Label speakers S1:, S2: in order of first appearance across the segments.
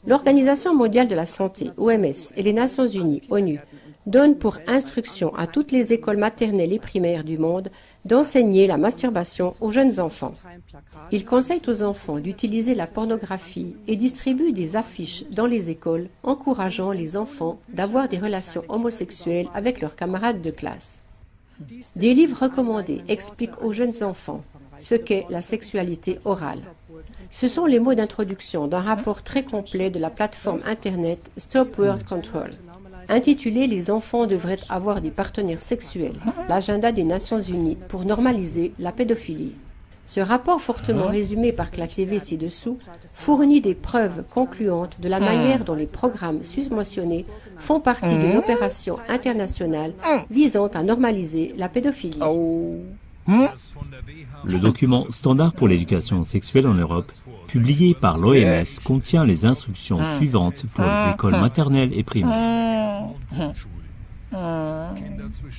S1: L'Organisation mondiale de la santé, OMS, et les Nations unies, ONU, donnent pour instruction à toutes les écoles maternelles et primaires du monde d'enseigner la masturbation aux jeunes enfants. Ils conseillent aux enfants d'utiliser la pornographie et distribuent des affiches dans les écoles encourageant les enfants d'avoir des relations homosexuelles avec leurs camarades de classe. Des livres recommandés expliquent aux jeunes enfants ce qu'est la sexualité orale. Ce sont les mots d'introduction d'un rapport très complet de la plateforme Internet Stop Word Control, intitulé « Les enfants devraient avoir des partenaires sexuels, l'agenda des Nations Unies pour normaliser la pédophilie ». Ce rapport fortement résumé par Clark TV ci-dessous fournit des preuves concluantes de la manière dont les programmes susmentionnés font partie d'une opération internationale visant à normaliser la pédophilie.
S2: Le document Standard pour l'éducation sexuelle en Europe, publié par l'OMS, contient les instructions suivantes pour les écoles maternelles et primaires.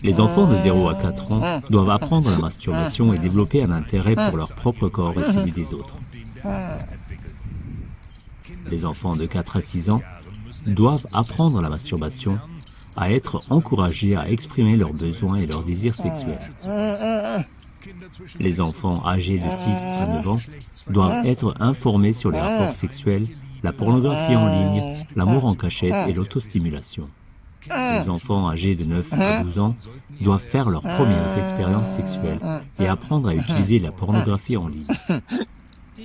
S2: Les enfants de 0 à 4 ans doivent apprendre la masturbation et développer un intérêt pour leur propre corps et celui des autres. Les enfants de 4 à 6 ans doivent apprendre la masturbation, à être encouragés à exprimer leurs besoins et leurs désirs sexuels. Les enfants âgés de 6 à 9 ans doivent être informés sur les rapports sexuels, la pornographie en ligne, l'amour en cachette et l'autostimulation. Les enfants âgés de 9 à 12 ans doivent faire leurs premières expériences sexuelles et apprendre à utiliser la pornographie en ligne.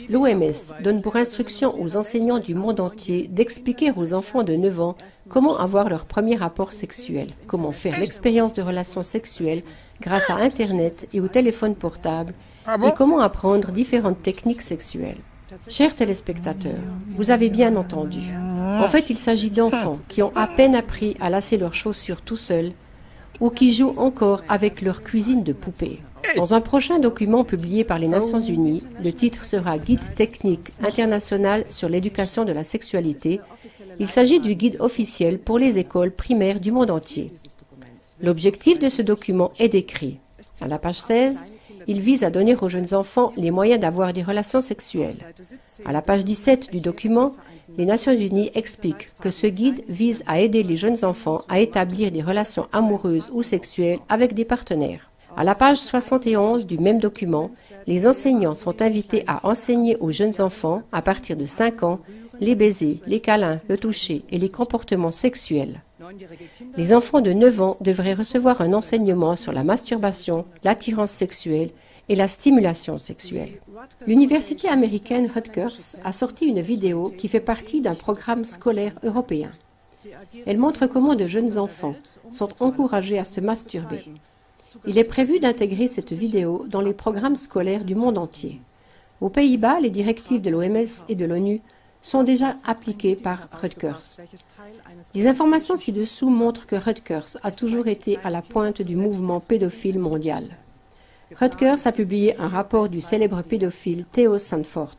S1: L'OMS donne pour instruction aux enseignants du monde entier d'expliquer aux enfants de 9 ans comment avoir leur premier rapport sexuel, comment faire l'expérience de relations sexuelles grâce à Internet et au téléphone portable, et comment apprendre différentes techniques sexuelles. Chers téléspectateurs, vous avez bien entendu. En fait, il s'agit d'enfants qui ont à peine appris à lasser leurs chaussures tout seuls ou qui jouent encore avec leur cuisine de poupée. Dans un prochain document publié par les Nations Unies, le titre sera Guide technique international sur l'éducation de la sexualité. Il s'agit du guide officiel pour les écoles primaires du monde entier. L'objectif de ce document est décrit. À la page 16, il vise à donner aux jeunes enfants les moyens d'avoir des relations sexuelles. À la page 17 du document, les Nations Unies expliquent que ce guide vise à aider les jeunes enfants à établir des relations amoureuses ou sexuelles avec des partenaires. À la page 71 du même document, les enseignants sont invités à enseigner aux jeunes enfants, à partir de 5 ans, les baisers, les câlins, le toucher et les comportements sexuels. Les enfants de 9 ans devraient recevoir un enseignement sur la masturbation, l'attirance sexuelle et la stimulation sexuelle. L'université américaine Rutgers a sorti une vidéo qui fait partie d'un programme scolaire européen. Elle montre comment de jeunes enfants sont encouragés à se masturber. Il est prévu d'intégrer cette vidéo dans les programmes scolaires du monde entier. Aux Pays-Bas, les directives de l'OMS et de l'ONU sont déjà appliquées par Rutgers. Les informations ci-dessous montrent que Rutgers a toujours été à la pointe du mouvement pédophile mondial. Rutgers a publié un rapport du célèbre pédophile Theo Sanford.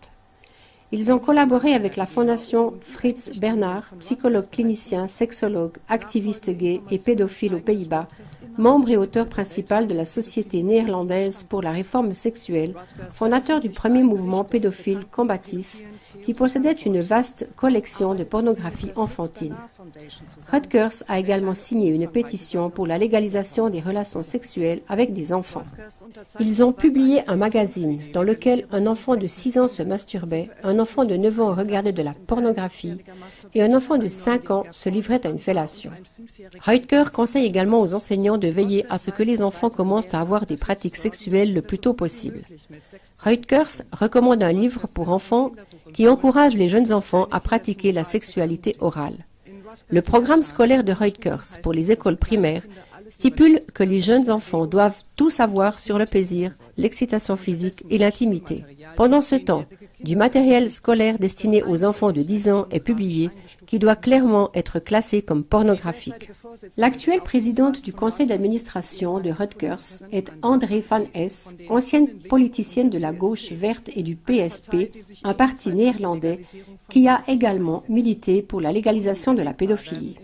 S1: Ils ont collaboré avec la fondation Fritz Bernard, psychologue clinicien, sexologue, activiste gay et pédophile aux Pays-Bas, membre et auteur principal de la Société néerlandaise pour la réforme sexuelle, fondateur du premier mouvement pédophile combatif, qui possédait une vaste collection de pornographie enfantine. Rutgers a également signé une pétition pour la légalisation des relations sexuelles avec des enfants. Ils ont publié un magazine dans lequel un enfant de 6 ans se masturbait, un enfant de 9 ans regardait de la pornographie et un enfant de 5 ans se livrait à une fellation. Rutgers conseille également aux enseignants de veiller à ce que les enfants commencent à avoir des pratiques sexuelles le plus tôt possible. Rutgers recommande un livre pour enfants qui encourage les jeunes enfants à pratiquer la sexualité orale. Le programme scolaire de Rutgers pour les écoles primaires stipule que les jeunes enfants doivent tout savoir sur le plaisir, l'excitation physique et l'intimité. Pendant ce temps, du matériel scolaire destiné aux enfants de 10 ans est publié, qui doit clairement être classé comme pornographique. L'actuelle présidente du conseil d'administration de Rutgers est André van Hess, ancienne politicienne de la gauche verte et du PSP, un parti néerlandais, qui a également milité pour la légalisation de la pédophilie.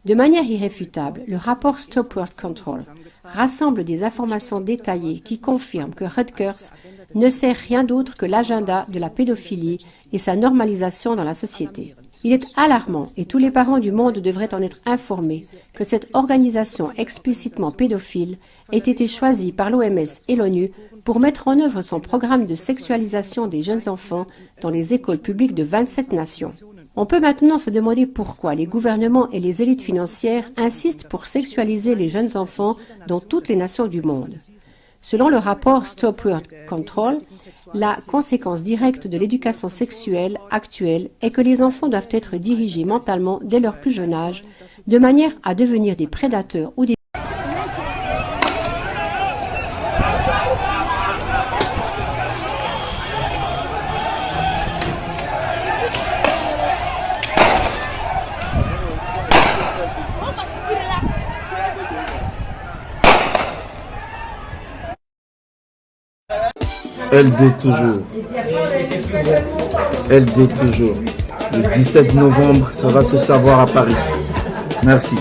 S1: De manière irréfutable, le rapport Stop Word Control rassemble des informations détaillées qui confirment que Rutgers ne sert rien d'autre que l'agenda de la pédophilie et sa normalisation dans la société. Il est alarmant, et tous les parents du monde devraient en être informés, que cette organisation explicitement pédophile ait été choisie par l'OMS et l'ONU pour mettre en œuvre son programme de sexualisation des jeunes enfants dans les écoles publiques de 27 nations. On peut maintenant se demander pourquoi les gouvernements et les élites financières insistent pour sexualiser les jeunes enfants dans toutes les nations du monde. Selon le rapport Stop Birth Control, la conséquence directe de l'éducation sexuelle actuelle est que les enfants doivent être dirigés mentalement dès leur plus jeune âge, de manière à devenir des prédateurs ou des
S3: LD toujours. LD toujours. Le 17 novembre, ça va se savoir à Paris. Merci.